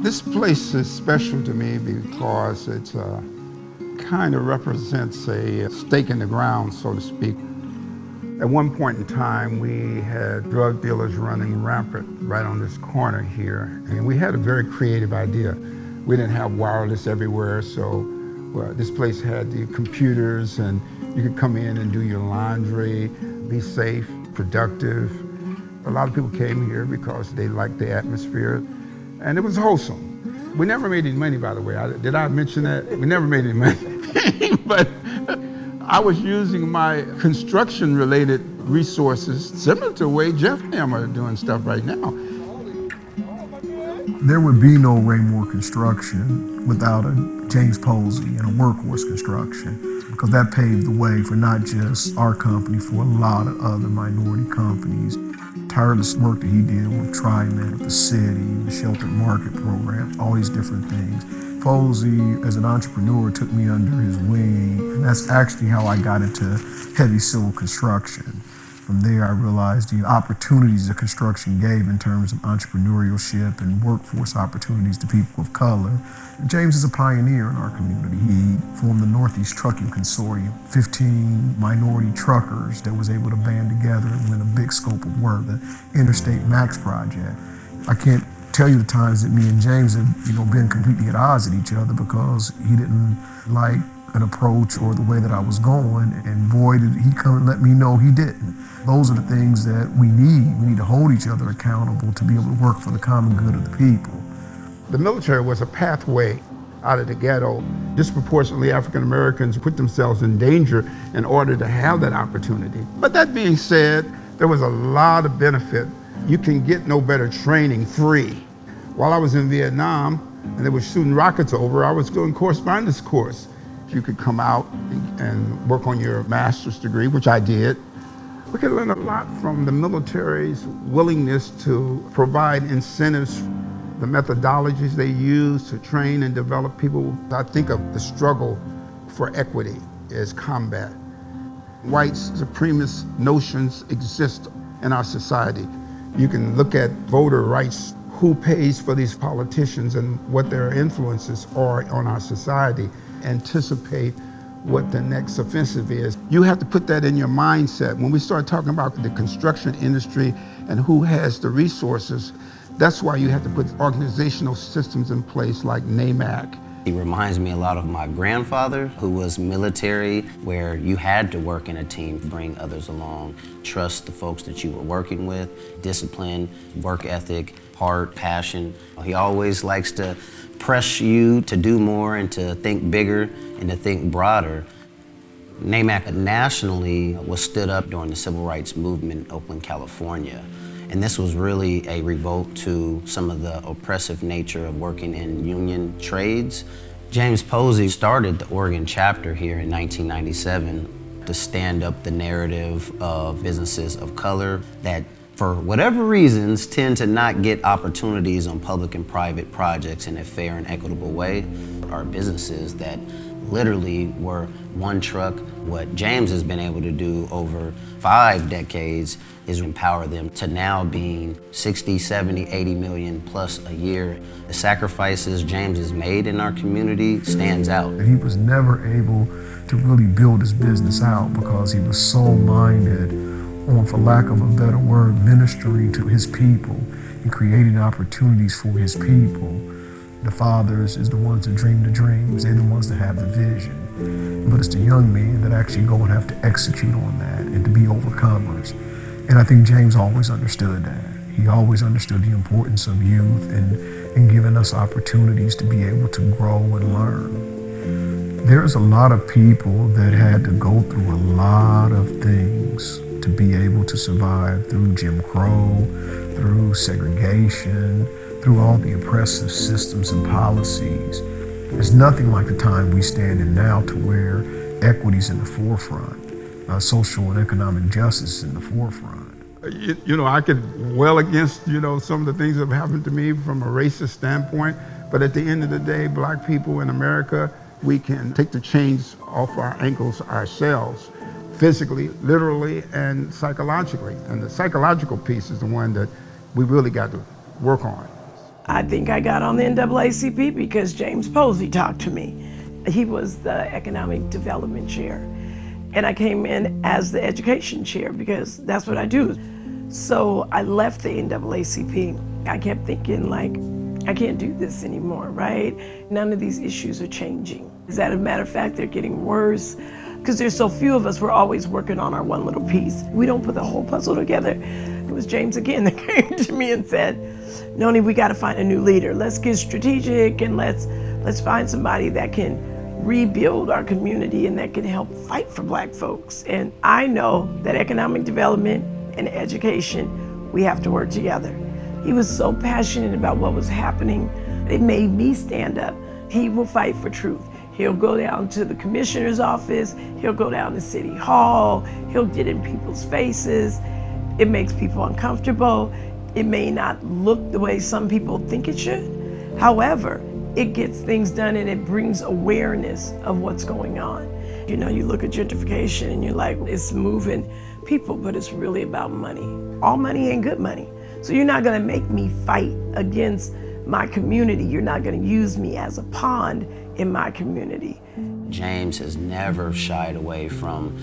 This place is special to me because it kind of represents a stake in the ground, so to speak. At one point in time, we had drug dealers running rampant right on this corner here, and we had a very creative idea. We didn't have wireless everywhere, so this place had the computers, and you could come in and do your laundry, be safe, productive. A lot of people came here because they liked the atmosphere, and it was wholesome. We never made any money, by the way. Did I mention that? We never made any money. But I was using my construction-related resources, similar to the way Jeff and them are doing stuff right now. There would be no Raymore Construction without a James Posey and a Workhorse Construction, because that paved the way for not just our company, for a lot of other minority companies. Tireless work that he did with TriMet, the city, the sheltered market programs, all these different things. Posey, as an entrepreneur, took me under his wing, and that's actually how I got into heavy civil construction. From there, I realized the opportunities that construction gave in terms of entrepreneurship and workforce opportunities to people of color. James is a pioneer in our community. He formed the Northeast Trucking Consortium, 15 minority truckers that was able to band together and win a big scope of work, the Interstate Max project. I can't tell you the times that me and James have, been completely at odds at each other because he didn't like an approach or the way that I was going, and boy, did he come and let me know he didn't. Those are the things that we need. We need to hold each other accountable to be able to work for the common good of the people. The military was a pathway out of the ghetto. Disproportionately, African Americans put themselves in danger in order to have that opportunity. But that being said, there was a lot of benefit. You can get no better training free. While I was in Vietnam and they were shooting rockets over, I was doing correspondence course. You could come out and work on your master's degree, which I did. We could learn a lot from the military's willingness to provide incentives, the methodologies they use to train and develop people. I think of the struggle for equity as combat. White supremacist notions exist in our society. You can look at voter rights, who pays for these politicians and what their influences are on our society, anticipate what the next offensive is. You have to put that in your mindset. When we start talking about the construction industry and who has the resources, that's why you have to put organizational systems in place like NAMAC. He reminds me a lot of my grandfather, who was military, where you had to work in a team, bring others along, trust the folks that you were working with, discipline, work ethic, heart, passion. He always likes to press you to do more and to think bigger and to think broader. NAMAC nationally was stood up during the Civil Rights Movement in Oakland, California. And this was really a revolt to some of the oppressive nature of working in union trades. James Posey started the Oregon chapter here in 1997 to stand up the narrative of businesses of color that, for whatever reasons, tend to not get opportunities on public and private projects in a fair and equitable way. Are businesses that literally were one truck. What James has been able to do over 5 decades is empower them to now being 60, 70, 80 million plus a year. The sacrifices James has made in our community stands out. He was never able to really build his business out because he was so minded on, for lack of a better word, ministering to his people and creating opportunities for his people. The fathers is the ones that dream the dreams. They're the ones that have the vision. But it's the young men that actually go and have to execute on that and to be overcomers. And I think James always understood that. He always understood the importance of youth and giving us opportunities to be able to grow and learn. There's a lot of people that had to go through a lot of things to be able to survive through Jim Crow, through segregation, through all the oppressive systems and policies. There's nothing like the time we stand in now to where equity's in the forefront, social and economic justice in the forefront. I could well against, some of the things that have happened to me from a racist standpoint, but at the end of the day, Black people in America, we can take the chains off our ankles ourselves, physically, literally, and psychologically. And the psychological piece is the one that we really got to work on. I think I got on the NAACP because James Posey talked to me. He was the economic development chair. And I came in as the education chair because that's what I do. So I left the NAACP. I kept thinking, like, I can't do this anymore, right? None of these issues are changing. As a matter of fact, they're getting worse because there's so few of us. We're always working on our one little piece. We don't put the whole puzzle together. It was James again that came to me and said, Noni, we got to find a new leader. Let's get strategic and let's find somebody that can rebuild our community and that can help fight for Black folks. And I know that economic development and education, we have to work together. He was so passionate about what was happening. It made me stand up. He will fight for truth. He'll go down to the commissioner's office. He'll go down to City Hall. He'll get in people's faces. It makes people uncomfortable. It may not look the way some people think it should. However, it gets things done and it brings awareness of what's going on. You know, you look at gentrification and you're like, it's moving people, but it's really about money. All money ain't good money. So you're not gonna make me fight against my community. You're not gonna use me as a pawn in my community. James has never shied away from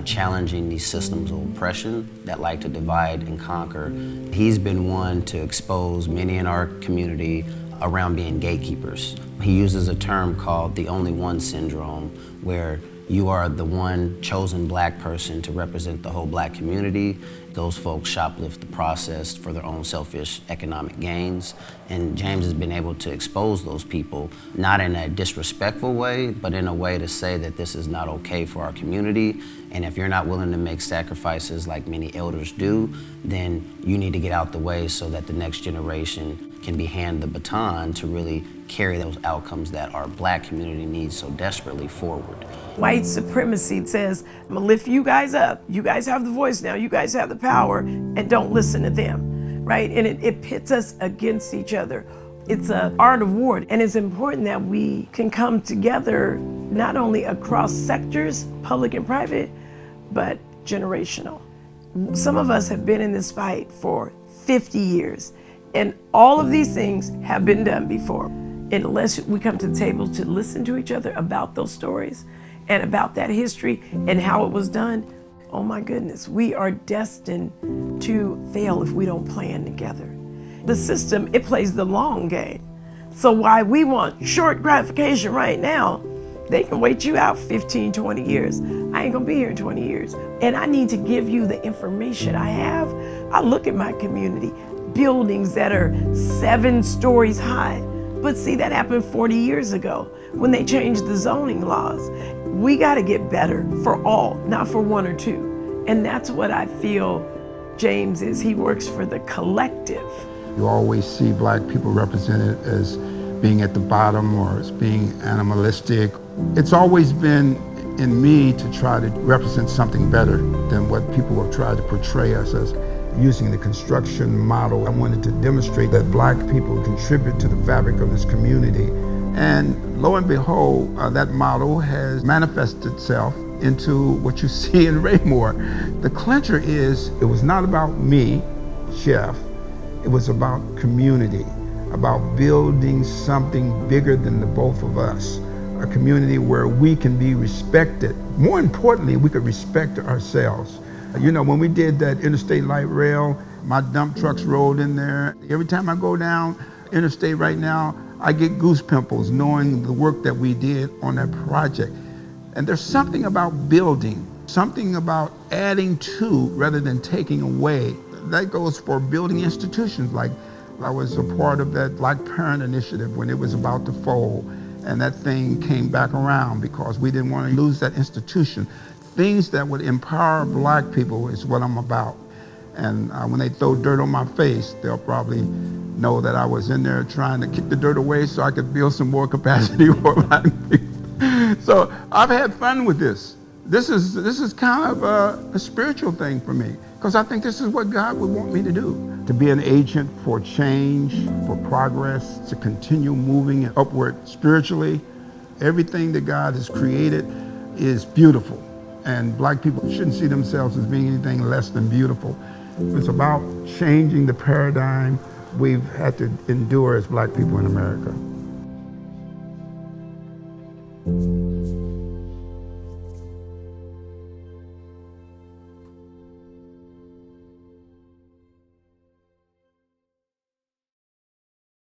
challenging these systems of oppression that like to divide and conquer. He's been one to expose many in our community around being gatekeepers. He uses a term called the only one syndrome, where you are the one chosen Black person to represent the whole Black community. Those folks shoplift the process for their own selfish economic gains. And James has been able to expose those people, not in a disrespectful way, but in a way to say that this is not okay for our community. And if you're not willing to make sacrifices like many elders do, then you need to get out the way so that the next generation can be handed the baton to really carry those outcomes that our Black community needs so desperately forward. White supremacy says, I'm gonna lift you guys up. You guys have the voice now, you guys have the power, and don't listen to them, right? And it pits us against each other. It's an art of war, and it's important that we can come together not only across sectors, public and private, but generational. Some of us have been in this fight for 50 years, and all of these things have been done before. And unless we come to the table to listen to each other about those stories and about that history and how it was done, oh my goodness, we are destined to fail if we don't plan together. The system, it plays the long game. So while we want short gratification right now, they can wait you out 15, 20 years. I ain't gonna be here in 20 years. And I need to give you the information I have. I look at my community, buildings that are 7 stories high. But see, that happened 40 years ago when they changed the zoning laws. We gotta get better for all, not for one or two. And that's what I feel James is. He works for the collective. You always see Black people represented as being at the bottom or as being animalistic. It's always been in me to try to represent something better than what people have tried to portray us as. Using the construction model, I wanted to demonstrate that Black people contribute to the fabric of this community. And lo and behold, that model has manifested itself into what you see in Raymore. The clincher is, it was not about me, Chef, it was about community, about building something bigger than the both of us. A community where we can be respected. More importantly, we could respect ourselves. You know, when we did that interstate light rail, my dump trucks rolled in there. Every time I go down interstate right now, I get goose pimples knowing the work that we did on that project. And there's something about building, something about adding to rather than taking away. That goes for building institutions. Like I was a part of that Black Parent Initiative when it was about to fold, and that thing came back around because we didn't want to lose that institution. Things that would empower Black people is what I'm about. And when they throw dirt on my face, they'll probably know that I was in there trying to kick the dirt away so I could build some more capacity for Black people. So I've had fun with this. This is kind of a spiritual thing for me, because I think this is what God would want me to do. To be an agent for change, for progress, to continue moving upward spiritually. Everything that God has created is beautiful. And Black people shouldn't see themselves as being anything less than beautiful. It's about changing the paradigm we've had to endure as black people in America.